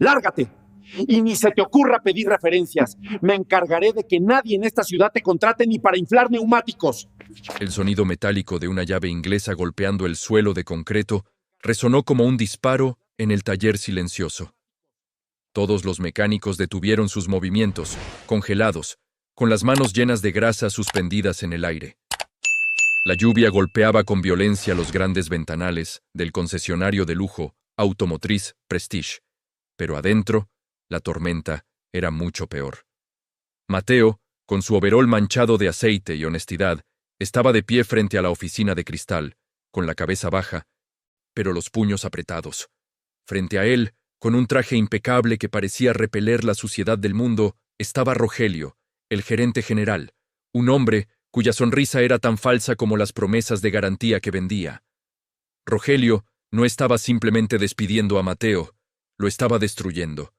¡Lárgate! Y ni se te ocurra pedir referencias. Me encargaré de que nadie en esta ciudad te contrate ni para inflar neumáticos. El sonido metálico de una llave inglesa golpeando el suelo de concreto resonó como un disparo en el taller silencioso. Todos los mecánicos detuvieron sus movimientos, congelados, con las manos llenas de grasa suspendidas en el aire. La lluvia golpeaba con violencia los grandes ventanales del concesionario de lujo automotriz Prestige, pero adentro, la tormenta era mucho peor. Mateo, con su overol manchado de aceite y honestidad, estaba de pie frente a la oficina de cristal, con la cabeza baja, pero los puños apretados. Frente a él, con un traje impecable que parecía repeler la suciedad del mundo, estaba Rogelio, el gerente general, un hombre cuya sonrisa era tan falsa como las promesas de garantía que vendía. Rogelio no estaba simplemente despidiendo a Mateo, lo estaba destruyendo.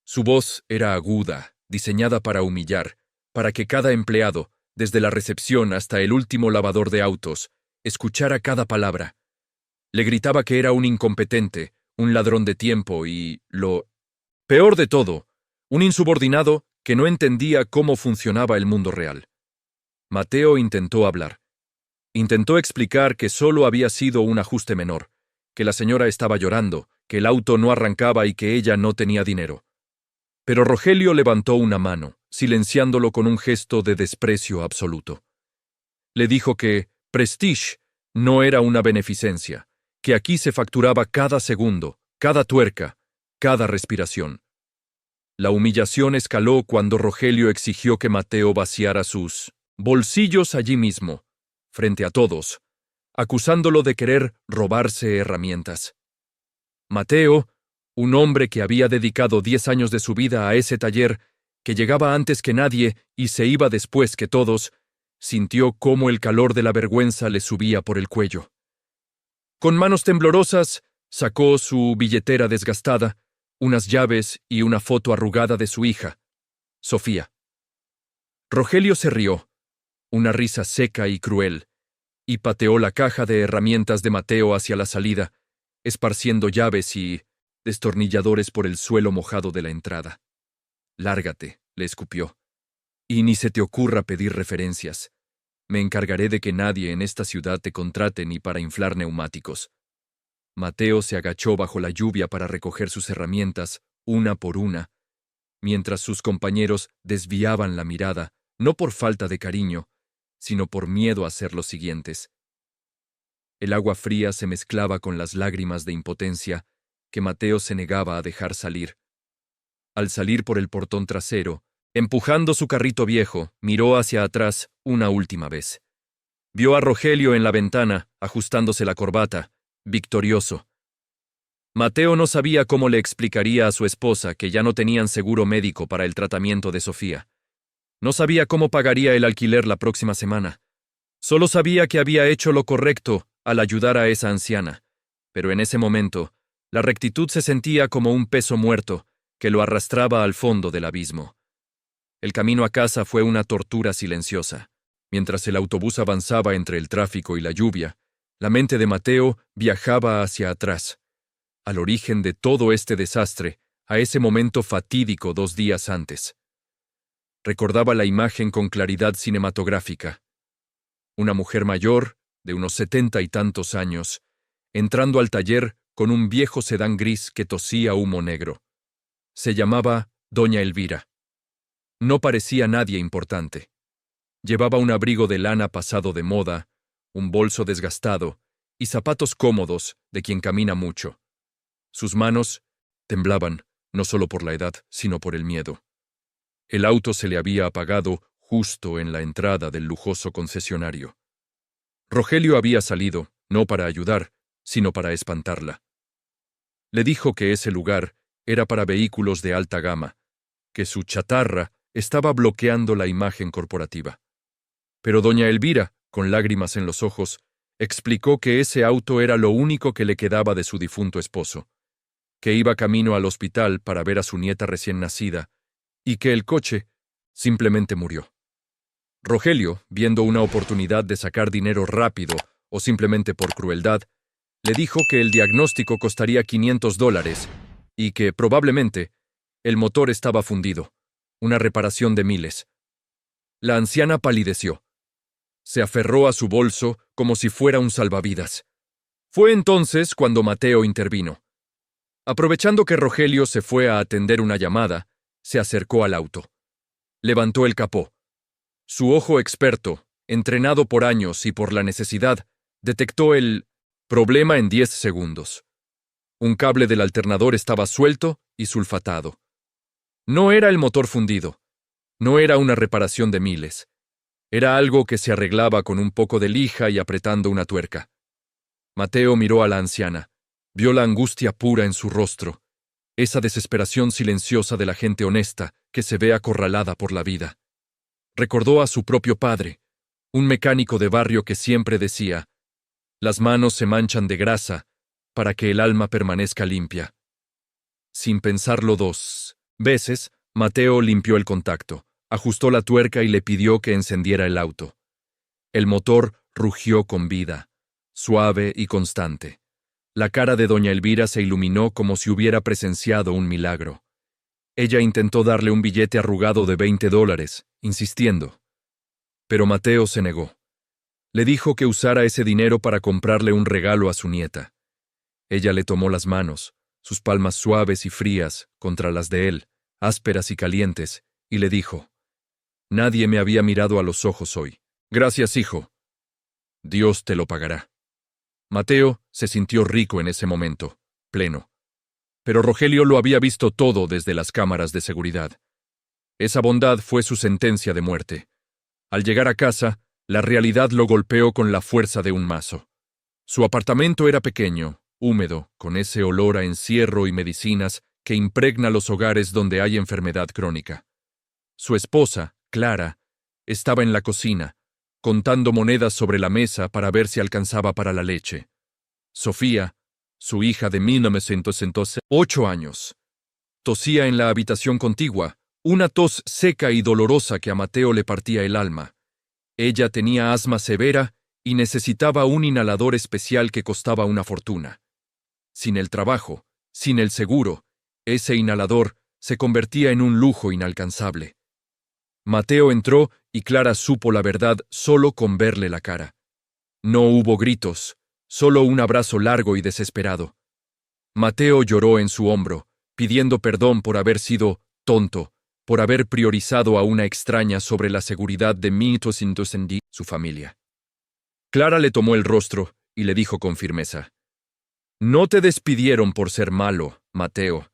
Su voz era aguda, diseñada para humillar, para que cada empleado, desde la recepción hasta el último lavador de autos, escuchara cada palabra. Le gritaba que era un incompetente, un ladrón de tiempo y, lo peor de todo, un insubordinado que no entendía cómo funcionaba el mundo real. Mateo intentó hablar. Intentó explicar que solo había sido un ajuste menor, que la señora estaba llorando, que el auto no arrancaba y que ella no tenía dinero. Pero Rogelio levantó una mano, silenciándolo con un gesto de desprecio absoluto. Le dijo que Prestige no era una beneficencia, que aquí se facturaba cada segundo, cada tuerca, cada respiración. La humillación escaló cuando Rogelio exigió que Mateo vaciara sus bolsillos allí mismo, frente a todos, acusándolo de querer robarse herramientas. Mateo, un hombre que había dedicado 10 años de su vida a ese taller, que llegaba antes que nadie y se iba después que todos, sintió cómo el calor de la vergüenza le subía por el cuello. Con manos temblorosas, sacó su billetera desgastada, unas llaves y una foto arrugada de su hija, Sofía. Rogelio se rió, una risa seca y cruel, y pateó la caja de herramientas de Mateo hacia la salida, esparciendo llaves y destornilladores por el suelo mojado de la entrada. «Lárgate», le escupió, «y ni se te ocurra pedir referencias. Me encargaré de que nadie en esta ciudad te contrate ni para inflar neumáticos». Mateo se agachó bajo la lluvia para recoger sus herramientas, una por una, mientras sus compañeros desviaban la mirada, no por falta de cariño, sino por miedo a ser los siguientes. El agua fría se mezclaba con las lágrimas de impotencia que Mateo se negaba a dejar salir. Al salir por el portón trasero, empujando su carrito viejo, miró hacia atrás una última vez. Vio a Rogelio en la ventana, ajustándose la corbata, victorioso. Mateo no sabía cómo le explicaría a su esposa que ya no tenían seguro médico para el tratamiento de Sofía. No sabía cómo pagaría el alquiler la próxima semana. Solo sabía que había hecho lo correcto al ayudar a esa anciana, pero en ese momento, la rectitud se sentía como un peso muerto que lo arrastraba al fondo del abismo. El camino a casa fue una tortura silenciosa. Mientras el autobús avanzaba entre el tráfico y la lluvia, la mente de Mateo viajaba hacia atrás, al origen de todo este desastre, a ese momento fatídico 2 días antes. Recordaba la imagen con claridad cinematográfica. Una mujer mayor, de unos 70 y tantos años, entrando al taller con un viejo sedán gris que tosía humo negro. Se llamaba Doña Elvira. No parecía nadie importante. Llevaba un abrigo de lana pasado de moda, un bolso desgastado y zapatos cómodos de quien camina mucho. Sus manos temblaban, no solo por la edad, sino por el miedo. El auto se le había apagado justo en la entrada del lujoso concesionario. Rogelio había salido, no para ayudar, sino para espantarla. Le dijo que ese lugar era para vehículos de alta gama, que su chatarra estaba bloqueando la imagen corporativa. Pero doña Elvira, con lágrimas en los ojos, explicó que ese auto era lo único que le quedaba de su difunto esposo, que iba camino al hospital para ver a su nieta recién nacida, y que el coche simplemente murió. Rogelio, viendo una oportunidad de sacar dinero rápido o simplemente por crueldad, le dijo que el diagnóstico costaría $500 y que, probablemente, el motor estaba fundido, una reparación de miles. La anciana palideció. Se aferró a su bolso como si fuera un salvavidas. Fue entonces cuando Mateo intervino. Aprovechando que Rogelio se fue a atender una llamada, se acercó al auto. Levantó el capó. Su ojo experto, entrenado por años y por la necesidad, detectó el problema en 10 segundos. Un cable del alternador estaba suelto y sulfatado. No era el motor fundido. No era una reparación de miles. Era algo que se arreglaba con un poco de lija y apretando una tuerca. Mateo miró a la anciana. Vio la angustia pura en su rostro, esa desesperación silenciosa de la gente honesta que se ve acorralada por la vida. Recordó a su propio padre, un mecánico de barrio que siempre decía: «Las manos se manchan de grasa para que el alma permanezca limpia». Sin pensarlo 2 veces, Mateo limpió el contacto, ajustó la tuerca y le pidió que encendiera el auto. El motor rugió con vida, suave y constante. La cara de doña Elvira se iluminó como si hubiera presenciado un milagro. Ella intentó darle un billete arrugado de $20, insistiendo. Pero Mateo se negó. Le dijo que usara ese dinero para comprarle un regalo a su nieta. Ella le tomó las manos, sus palmas suaves y frías contra las de él, ásperas y calientes, y le dijo: «Nadie me había mirado a los ojos hoy. Gracias, hijo. Dios te lo pagará». Mateo se sintió rico en ese momento, pleno. Pero Rogelio lo había visto todo desde las cámaras de seguridad. Esa bondad fue su sentencia de muerte. Al llegar a casa, la realidad lo golpeó con la fuerza de un mazo. Su apartamento era pequeño, húmedo, con ese olor a encierro y medicinas que impregna los hogares donde hay enfermedad crónica. Su esposa, Clara, estaba en la cocina, contando monedas sobre la mesa para ver si alcanzaba para la leche. Sofía, su hija de 1908 años, tosía en la habitación contigua, una tos seca y dolorosa que a Mateo le partía el alma. Ella tenía asma severa y necesitaba un inhalador especial que costaba una fortuna. Sin el trabajo, sin el seguro, ese inhalador se convertía en un lujo inalcanzable. Mateo entró y Clara supo la verdad solo con verle la cara. No hubo gritos, solo un abrazo largo y desesperado. Mateo lloró en su hombro, pidiendo perdón por haber sido tonto, por haber priorizado a una extraña sobre la seguridad de su familia. Clara le tomó el rostro y le dijo con firmeza: «No te despidieron por ser malo, Mateo.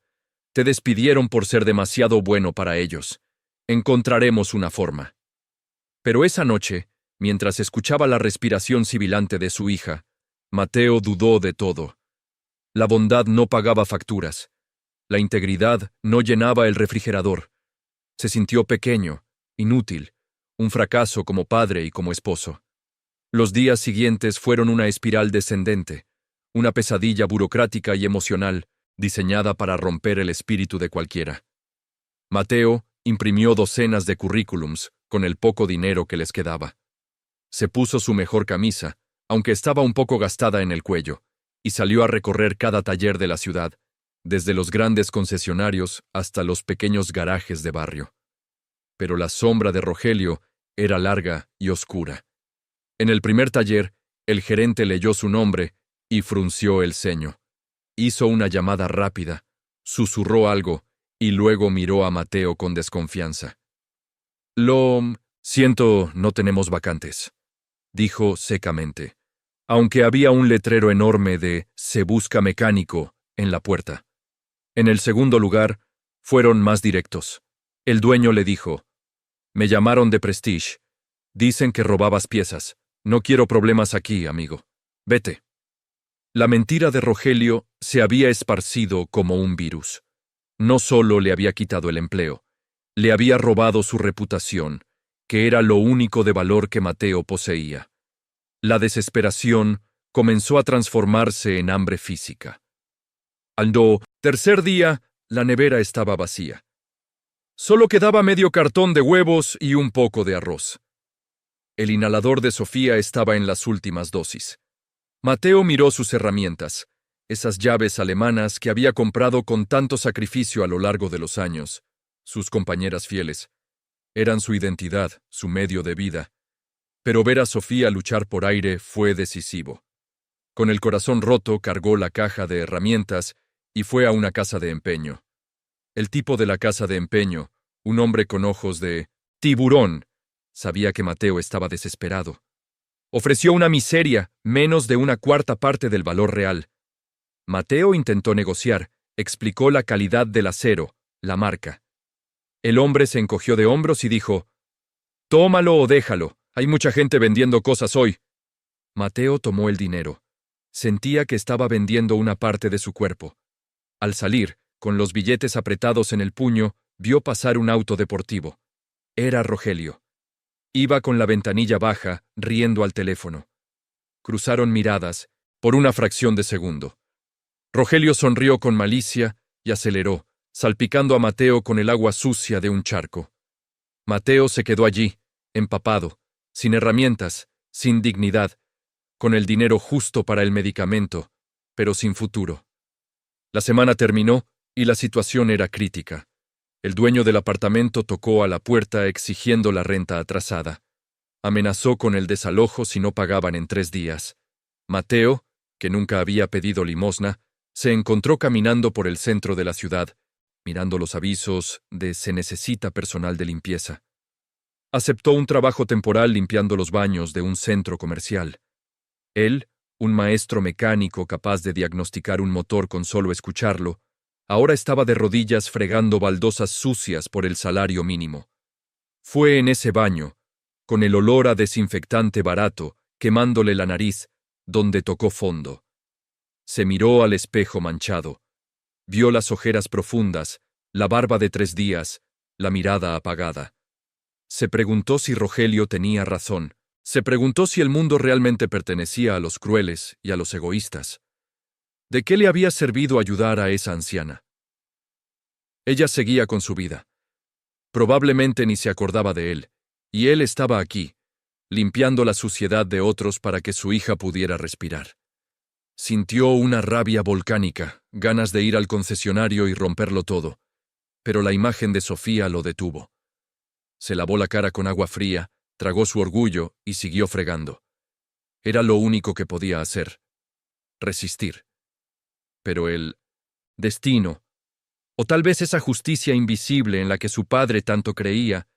Te despidieron por ser demasiado bueno para ellos. Encontraremos una forma». Pero esa noche, mientras escuchaba la respiración sibilante de su hija, Mateo dudó de todo. La bondad no pagaba facturas. La integridad no llenaba el refrigerador. Se sintió pequeño, inútil, un fracaso como padre y como esposo. Los días siguientes fueron una espiral descendente, una pesadilla burocrática y emocional diseñada para romper el espíritu de cualquiera. Mateo imprimió docenas de currículums con el poco dinero que les quedaba. Se puso su mejor camisa, aunque estaba un poco gastada en el cuello, y salió a recorrer cada taller de la ciudad, desde los grandes concesionarios hasta los pequeños garajes de barrio. Pero la sombra de Rogelio era larga y oscura. En el primer taller, el gerente leyó su nombre y frunció el ceño. Hizo una llamada rápida, susurró algo y luego miró a Mateo con desconfianza. «Lo siento, no tenemos vacantes», dijo secamente, aunque había un letrero enorme de «Se busca mecánico» en la puerta. En el segundo lugar, fueron más directos. El dueño le dijo: «Me llamaron de Prestige. Dicen que robabas piezas. No quiero problemas aquí, amigo. Vete». La mentira de Rogelio se había esparcido como un virus. No solo le había quitado el empleo, le había robado su reputación, que era lo único de valor que Mateo poseía. La desesperación comenzó a transformarse en hambre física. Al tercer día, la nevera estaba vacía. Solo quedaba medio cartón de huevos y un poco de arroz. El inhalador de Sofía estaba en las últimas dosis. Mateo miró sus herramientas. esas llaves alemanas que había comprado con tanto sacrificio a lo largo de los años, sus compañeras fieles. Eran su identidad, su medio de vida. Pero ver a Sofía luchar por aire fue decisivo. Con el corazón roto cargó la caja de herramientas y fue a una casa de empeño. El tipo de la casa de empeño, un hombre con ojos de tiburón, sabía que Mateo estaba desesperado. Ofreció una miseria, menos de una cuarta parte del valor real. Mateo intentó negociar, explicó la calidad del acero, la marca. El hombre se encogió de hombros y dijo: «Tómalo o déjalo, hay mucha gente vendiendo cosas hoy». Mateo tomó el dinero. Sentía que estaba vendiendo una parte de su cuerpo. Al salir, con los billetes apretados en el puño, vio pasar un auto deportivo. Era Rogelio. Iba con la ventanilla baja, riendo al teléfono. Cruzaron miradas, por una fracción de segundo. Rogelio sonrió con malicia y aceleró, salpicando a Mateo con el agua sucia de un charco. Mateo se quedó allí, empapado, sin herramientas, sin dignidad, con el dinero justo para el medicamento, pero sin futuro. La semana terminó y la situación era crítica. El dueño del apartamento tocó a la puerta exigiendo la renta atrasada. Amenazó con el desalojo si no pagaban en 3 días. Mateo, que nunca había pedido limosna, se encontró caminando por el centro de la ciudad, mirando los avisos de «Se necesita personal de limpieza». Aceptó un trabajo temporal limpiando los baños de un centro comercial. Él, un maestro mecánico capaz de diagnosticar un motor con solo escucharlo, ahora estaba de rodillas fregando baldosas sucias por el salario mínimo. Fue en ese baño, con el olor a desinfectante barato, quemándole la nariz, donde tocó fondo. Se miró al espejo manchado. Vio las ojeras profundas, la barba de 3 días, la mirada apagada. Se preguntó si Rogelio tenía razón. Se preguntó si el mundo realmente pertenecía a los crueles y a los egoístas. ¿De qué le había servido ayudar a esa anciana? Ella seguía con su vida. Probablemente ni se acordaba de él, y él estaba aquí, limpiando la suciedad de otros para que su hija pudiera respirar. Sintió una rabia volcánica, ganas de ir al concesionario y romperlo todo, pero la imagen de Sofía lo detuvo. Se lavó la cara con agua fría, tragó su orgullo y siguió fregando. Era lo único que podía hacer. Resistir. Pero el destino, o tal vez esa justicia invisible en la que su padre tanto creía,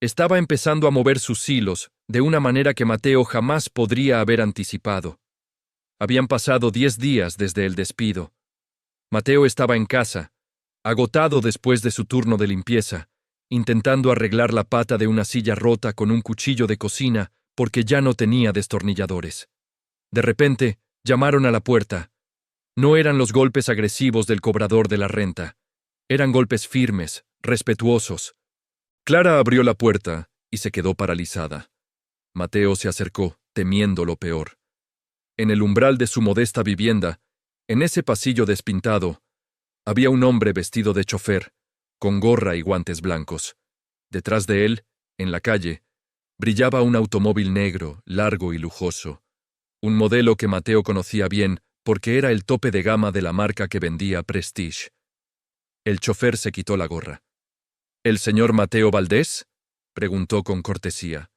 estaba empezando a mover sus hilos de una manera que Mateo jamás podría haber anticipado. Habían pasado 10 días desde el despido. Mateo estaba en casa, agotado después de su turno de limpieza, intentando arreglar la pata de una silla rota con un cuchillo de cocina porque ya no tenía destornilladores. De repente, llamaron a la puerta. No eran los golpes agresivos del cobrador de la renta. Eran golpes firmes, respetuosos. Clara abrió la puerta y se quedó paralizada. Mateo se acercó, temiendo lo peor. En el umbral de su modesta vivienda, en ese pasillo despintado, había un hombre vestido de chofer, con gorra y guantes blancos. Detrás de él, en la calle, brillaba un automóvil negro, largo y lujoso. Un modelo que Mateo conocía bien porque era el tope de gama de la marca que vendía Prestige. El chofer se quitó la gorra. ¿El señor Mateo Valdés?, preguntó con cortesía.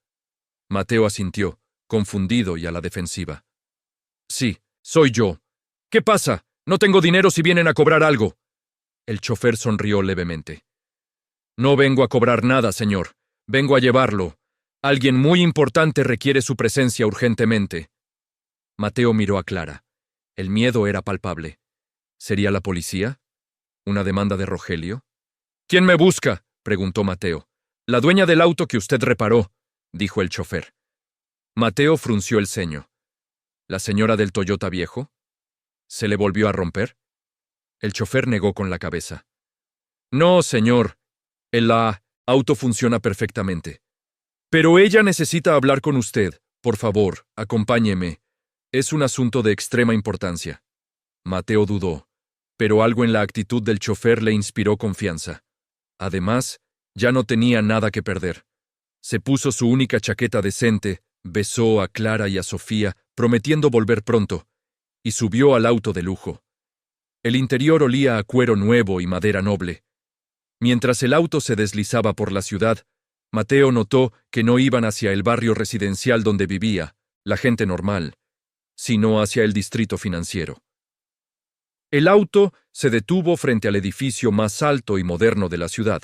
Mateo asintió, confundido y a la defensiva. Sí, soy yo. ¿Qué pasa? No tengo dinero si vienen a cobrar algo. El chofer sonrió levemente. No vengo a cobrar nada, señor. Vengo a llevarlo. Alguien muy importante requiere su presencia urgentemente. Mateo miró a Clara. El miedo era palpable. ¿Sería la policía? ¿Una demanda de Rogelio? ¿Quién me busca?, preguntó Mateo. La dueña del auto que usted reparó, dijo el chofer. Mateo frunció el ceño. ¿La señora del Toyota viejo? ¿Se le volvió a romper? El chofer negó con la cabeza. No, señor. El auto funciona perfectamente. Pero ella necesita hablar con usted. Por favor, acompáñeme. Es un asunto de extrema importancia. Mateo dudó, pero algo en la actitud del chofer le inspiró confianza. Además, ya no tenía nada que perder. Se puso su única chaqueta decente, besó a Clara y a Sofía, prometiendo volver pronto, y subió al auto de lujo. El interior olía a cuero nuevo y madera noble. Mientras el auto se deslizaba por la ciudad, Mateo notó que no iban hacia el barrio residencial donde vivía, la gente normal, sino hacia el distrito financiero. El auto se detuvo frente al edificio más alto y moderno de la ciudad,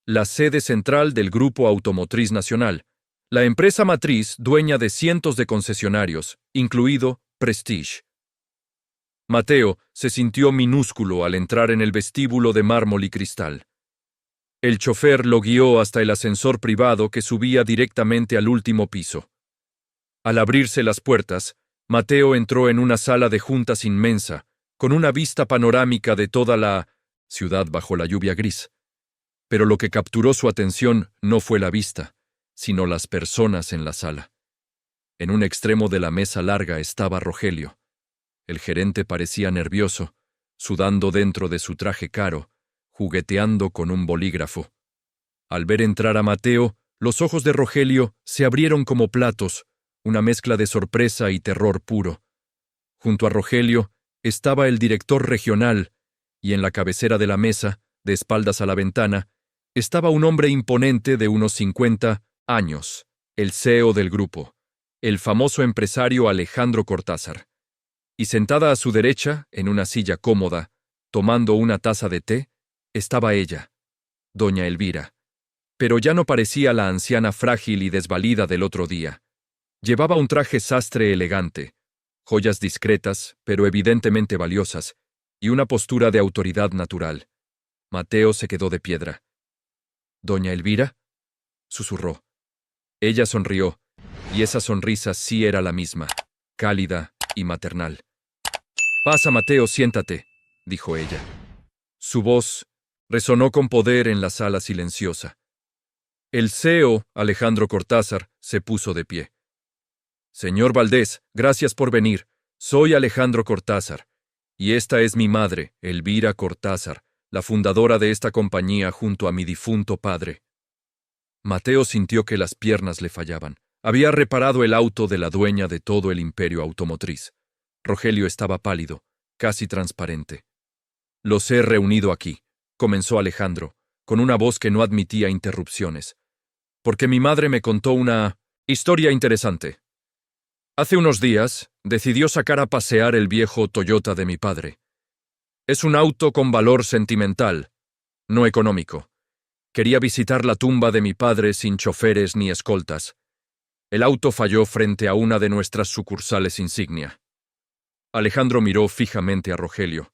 la sede central del Grupo Automotriz Nacional, la empresa matriz dueña de cientos de concesionarios, incluido Prestige. Mateo se sintió minúsculo al entrar en el vestíbulo de mármol y cristal. El chofer lo guió hasta el ascensor privado que subía directamente al último piso. Al abrirse las puertas, Mateo entró en una sala de juntas inmensa, con una vista panorámica de toda la ciudad bajo la lluvia gris. Pero lo que capturó su atención no fue la vista, sino las personas en la sala. En un extremo de la mesa larga estaba Rogelio. El gerente parecía nervioso, sudando dentro de su traje caro, jugueteando con un bolígrafo. Al ver entrar a Mateo, los ojos de Rogelio se abrieron como platos, una mezcla de sorpresa y terror puro. Junto a Rogelio estaba el director regional, y en la cabecera de la mesa, de espaldas a la ventana, estaba un hombre imponente de unos 50 años, el CEO del grupo, el famoso empresario Alejandro Cortázar. Y sentada a su derecha, en una silla cómoda, tomando una taza de té, estaba ella, doña Elvira. Pero ya no parecía la anciana frágil y desvalida del otro día. Llevaba un traje sastre elegante, joyas discretas, pero evidentemente valiosas, y una postura de autoridad natural. Mateo se quedó de piedra. ¿Doña Elvira?, susurró. Ella sonrió, y esa sonrisa sí era la misma, cálida y maternal. «Pasa, Mateo, siéntate», dijo ella. Su voz resonó con poder en la sala silenciosa. El CEO, Alejandro Cortázar, se puso de pie. «Señor Valdés, gracias por venir. Soy Alejandro Cortázar, y esta es mi madre, Elvira Cortázar, la fundadora de esta compañía junto a mi difunto padre». Mateo sintió que las piernas le fallaban. Había reparado el auto de la dueña de todo el imperio automotriz. Rogelio estaba pálido, casi transparente. «Los he reunido aquí», comenzó Alejandro, con una voz que no admitía interrupciones, «porque mi madre me contó una historia interesante. Hace unos días decidió sacar a pasear el viejo Toyota de mi padre. Es un auto con valor sentimental, no económico. Quería visitar la tumba de mi padre sin choferes ni escoltas. El auto falló frente a una de nuestras sucursales insignia». Alejandro miró fijamente a Rogelio.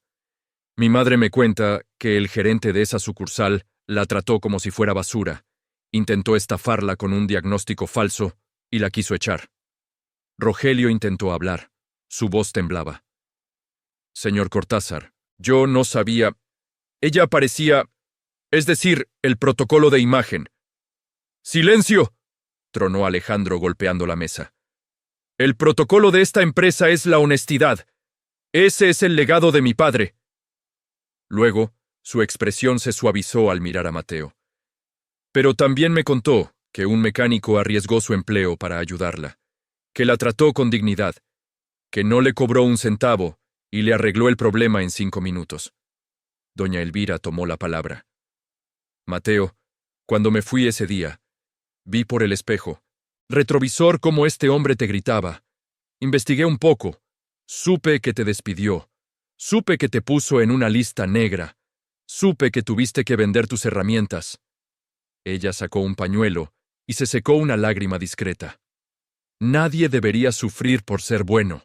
«Mi madre me cuenta que el gerente de esa sucursal la trató como si fuera basura, intentó estafarla con un diagnóstico falso y la quiso echar». Rogelio intentó hablar. Su voz temblaba. «Señor Cortázar, yo no sabía. Ella parecía... Es decir, el protocolo de imagen». «¡Silencio!», tronó Alejandro golpeando la mesa. «El protocolo de esta empresa es la honestidad. Ese es el legado de mi padre». Luego, su expresión se suavizó al mirar a Mateo. «Pero también me contó que un mecánico arriesgó su empleo para ayudarla, que la trató con dignidad, que no le cobró un centavo y le arregló el problema en 5 minutos». Doña Elvira tomó la palabra. «Mateo, cuando me fui ese día, vi por el espejo, retrovisor cómo este hombre te gritaba. Investigué un poco. Supe que te despidió. Supe que te puso en una lista negra. Supe que tuviste que vender tus herramientas». Ella sacó un pañuelo y se secó una lágrima discreta. «Nadie debería sufrir por ser bueno».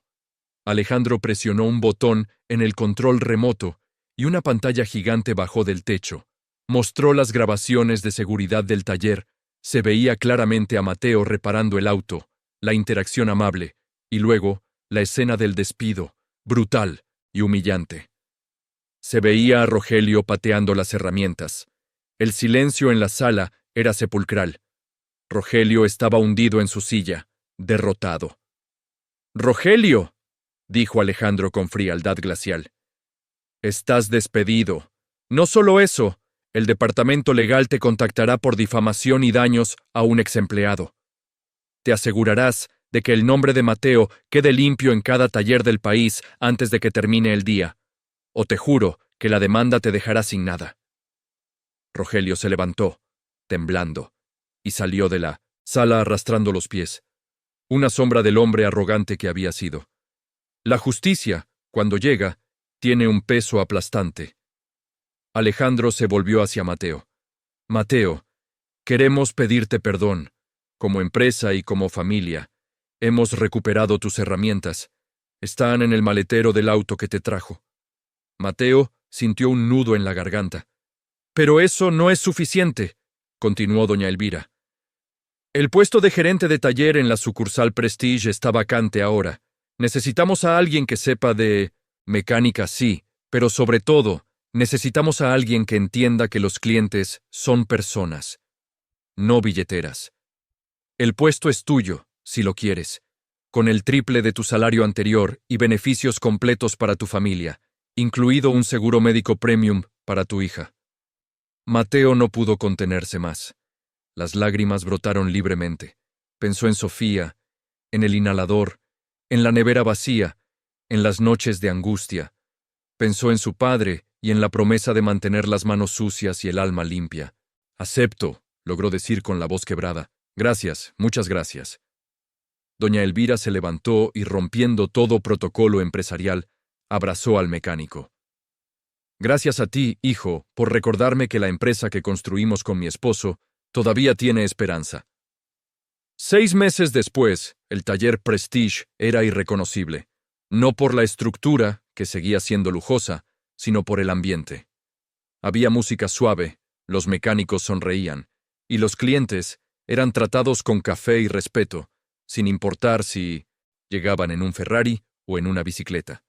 Alejandro presionó un botón en el control remoto y una pantalla gigante bajó del techo. Mostró las grabaciones de seguridad del taller. Se veía claramente a Mateo reparando el auto, la interacción amable, y luego la escena del despido, brutal y humillante. Se veía a Rogelio pateando las herramientas. El silencio en la sala era sepulcral. Rogelio estaba hundido en su silla, derrotado. «¡Rogelio!», dijo Alejandro con frialdad glacial. «Estás despedido. No solo eso, el departamento legal te contactará por difamación y daños a un exempleado. Te asegurarás de que el nombre de Mateo quede limpio en cada taller del país antes de que termine el día. o te juro que la demanda te dejará sin nada. Rogelio se levantó, temblando, y salió de la sala arrastrando los pies, una sombra del hombre arrogante que había sido. La justicia, cuando llega, tiene un peso aplastante. Alejandro se volvió hacia Mateo. Mateo, queremos pedirte perdón. Como empresa y como familia, hemos recuperado tus herramientas. Están en el maletero del auto que te trajo. Mateo sintió un nudo en la garganta. Pero eso no es suficiente, continuó doña Elvira. El puesto de gerente de taller en la sucursal Prestige está vacante ahora. Necesitamos a alguien que sepa de mecánica, sí, pero sobre todo, necesitamos a alguien que entienda que los clientes son personas, no billeteras. El puesto es tuyo, si lo quieres, con el triple de tu salario anterior y beneficios completos para tu familia, incluido un seguro médico premium para tu hija. Mateo no pudo contenerse más. Las lágrimas brotaron libremente. Pensó en Sofía, en el inhalador, en la nevera vacía, en las noches de angustia. Pensó en su padre y en la promesa de mantener las manos sucias y el alma limpia. Acepto, logró decir con la voz quebrada. Gracias, muchas gracias. Doña Elvira se levantó y, rompiendo todo protocolo empresarial, abrazó al mecánico. Gracias a ti, hijo, por recordarme que la empresa que construimos con mi esposo todavía tiene esperanza. 6 meses después, el taller Prestige era irreconocible, no por la estructura, que seguía siendo lujosa, sino por el ambiente. Había música suave, los mecánicos sonreían, y los clientes eran tratados con café y respeto, sin importar si llegaban en un Ferrari o en una bicicleta.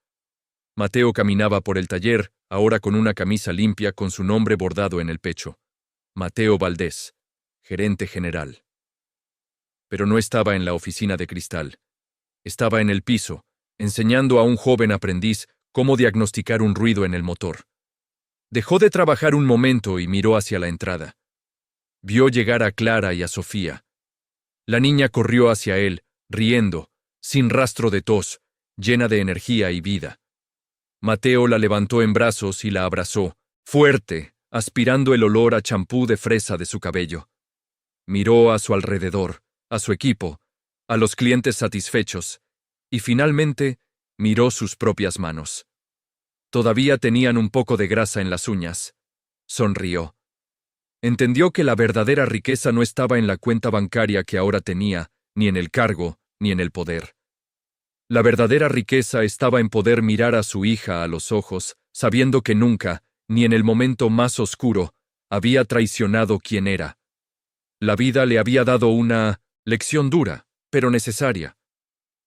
Mateo caminaba por el taller, ahora con una camisa limpia con su nombre bordado en el pecho. Mateo Valdés, gerente general. Pero no estaba en la oficina de cristal. Estaba en el piso, enseñando a un joven aprendiz cómo diagnosticar un ruido en el motor. Dejó de trabajar un momento y miró hacia la entrada. Vio llegar a Clara y a Sofía. La niña corrió hacia él, riendo, sin rastro de tos, llena de energía y vida. Mateo la levantó en brazos y la abrazó, fuerte, aspirando el olor a champú de fresa de su cabello. Miró a su alrededor, a su equipo, a los clientes satisfechos, y finalmente miró sus propias manos. Todavía tenían un poco de grasa en las uñas. Sonrió. Entendió que la verdadera riqueza no estaba en la cuenta bancaria que ahora tenía, ni en el cargo, ni en el poder. La verdadera riqueza estaba en poder mirar a su hija a los ojos, sabiendo que nunca, ni en el momento más oscuro, había traicionado quién era. La vida le había dado una lección dura, pero necesaria.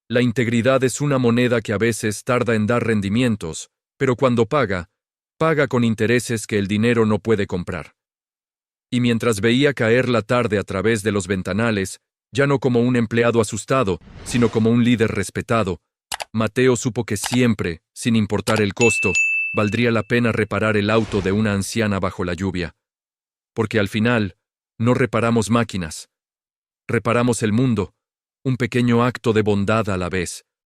La integridad es una moneda que a veces tarda en dar rendimientos, pero cuando paga, paga con intereses que el dinero no puede comprar. Y mientras veía caer la tarde a través de los ventanales, ya no como un empleado asustado, sino como un líder respetado, Mateo supo que siempre, sin importar el costo, valdría la pena reparar el auto de una anciana bajo la lluvia. Porque al final, no reparamos máquinas. Reparamos el mundo, un pequeño acto de bondad a la vez.